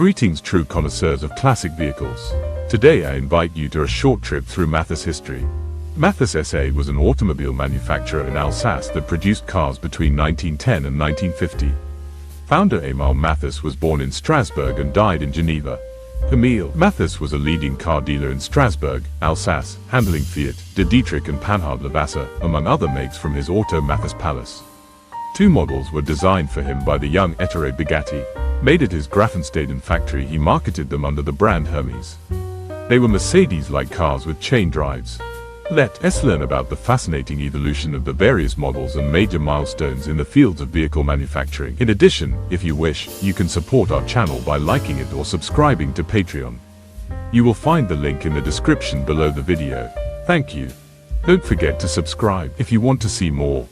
Greetings, true connoisseurs of classic vehicles. Today I invite you to a short trip through Mathis history. Mathis SA was an automobile manufacturer in Alsace that produced cars between 1910 and 1950. Founder Emil Mathis was born in Strasbourg and died in Geneva. Emil Mathis was a leading car dealer in Strasbourg, Alsace, handling Fiat, De Dietrich and Panhard Lavasser, among other makes from his Auto Mathis Palace. Two models were designed for him by the young Ettore Bugatti. Made at his Grafenstaden factory, he marketed them under the brand Hermes. They were Mercedes-like cars with chain drives. Let us learn about the fascinating evolution of the various models and major milestones in the fields of vehicle manufacturing. In addition, if you wish, you can support our channel by liking it or subscribing to Patreon. You will find the link in the description below the video. Thank you. Don't forget to subscribe if you want to see more.